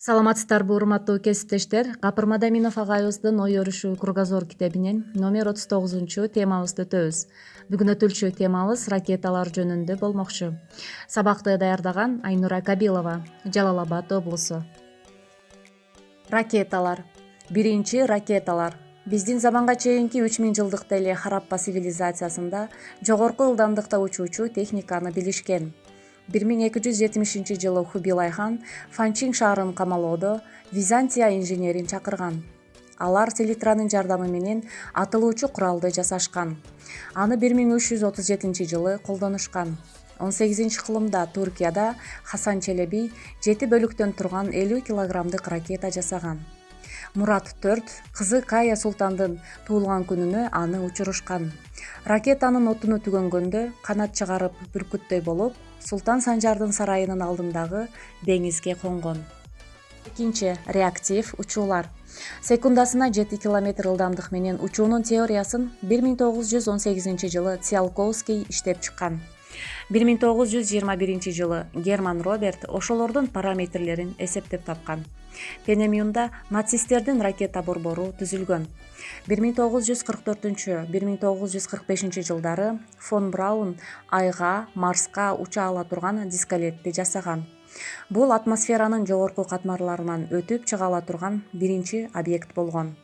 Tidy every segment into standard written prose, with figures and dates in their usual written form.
Саламатсыздарбы урматтуу кесиптештер. Капырмада Аминов агайыбыздын ой өрүшүү кругозор китебинен номер 39 темабызды өтөбүз. Бүгүн өтүлчү темабыз ракеталар жөнүндө болмокчу. Сабакты даярдаган Айнура Кабилова, Жалал Абад облусу. Ракеталар. Биринчи ракеталар. Биздин заманга чейинки 3000 жылдыкта эле Хараппа цивилизациясында жогорку ылдамдыкта учуучу техниканы билишкен. 1270-жылы Хубилай хан Фанчин шаарын камалоодо Византия инженерин чакырган. Алар селитранын жардамы менен атылуучу куралды жасашкан. Аны 1337-жылы колдонушкан. 18-кылымда Туркияда Хасан Челеби 7 бөлүктөн турган 50 килограммдык ракета жасаган. Мурат IV кызы Кая султандын туулган күнүнө аны учурушкан. Ракетанын отуну түгөнгөндө канат чыгарып бүркүттөй болуп, Султан Санжардын сарайынын алдындагы деңизге конгон. Экинчи реактив учуулар. Секундасына 7 км ылдамдык менен учуунун теориясын 1918-жылы Циолковский иштеп чыккан. 1921-жылы Герман Роберт ошолордун параметрлерин эсептеп тапкан. Пенемиунда нацисттердин ракета борбору түзүлгөн. 1944-1945 жылдары фон Браун Айга, Марска уча ала турган дискалетти жасаган. Бул атмосферанын жогорку катмарларынан өтүп чыга ала турган биринчи объект болгон.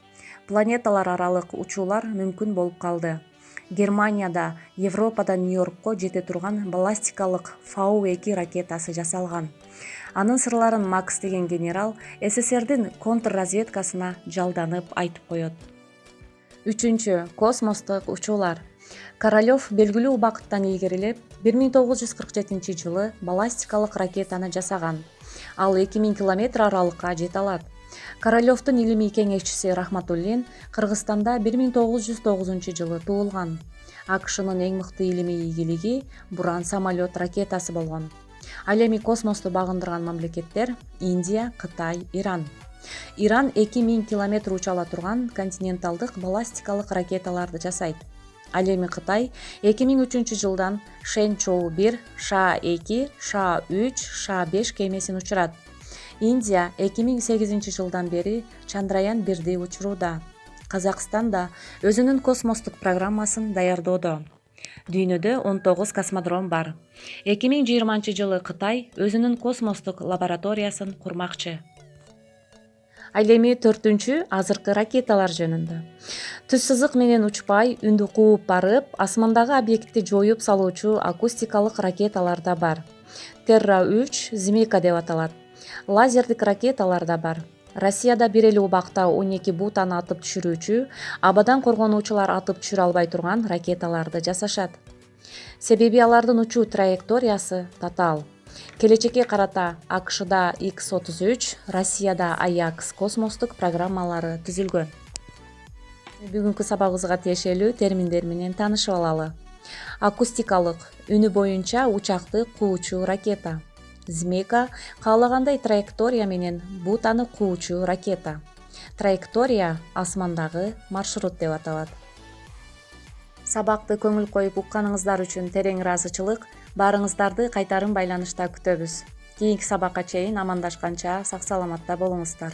Планеталар аралык учуулар мүмкүн болуп калды. Германияда Европадан Нью-Йоркко жете турган баллистикалык Фау-2 ракетасы жасалган. Анын сырларын Макс деген генерал СССРдин контрразведкасына жалданып айтып коет. Үчүнчү космостук учуулар. Королёв белгилүү убакыттан илгерилеп 1947-жылы баллистикалык ракетаны жасаган. Ал 2000 км аралыкка жете алат. Королёвдун илимий кеңешчиси Рахматуллин Кыргызстанда 1909-жылы туулган. АКШнын эң мыкты илимий ийгилиги Буран самолет ракетасы болгон. Ал эми космосту багындырган мамлекеттер Индия, Кытай, Иран. Иран 2000 км уча ала турган континенталдык баллистикалык ракеталарды жасайт. Ал эми Кытай 2003-жылдан Шэнчжоу-1, Ша-2, Ша-3, Ша-5 кемесин учурат. Индия 2008-жылдан бери Чандраян-1ди учурууда. Казакстан да өзүнүн космостук программасын даярдоодо. Дүйнөдө 19 космодром бар. 2020-жылы Кытай өзүнүн космостук лабораториясын курмакчы. Ал эми 4-түнчү азыркы ракеталар жөнүндө. Түз сызык менен учпай, үндү кууп барып, асмандагы объектти жоюп салуучу акустикалык ракеталар да бар. Терра-3 Змейка деп аталат. Лазердик ракеталар да бар. Россияда бир эле убакта 12 бутаны атып түшүрүүчү, абадан коргонуучулар атып түшүрө албай турган ракеталарды жасашат. Себеби алардын учуу траекториясы татаал. Келечекке карата АКШда X-33, Россияда Аякс космостук программалары түзүлгөн. Бүгүнкү сабагыбызга тиешелүү терминдер менен таанышып алалы. Акустикалык үнү боюнча учакты куучу ракета. Змейка каалагандай траектория менен бутаны куучу ракета. Траектория асмандагы маршрут деп аталат. Сабакты көңүл коюп укканыңыздар үчүн терең ыраазычылык. Баарыңыздарды кайтарым байланышта күтөбүз. Кийинки сабакка чейин амандашканча сак саламатта болуңуздар.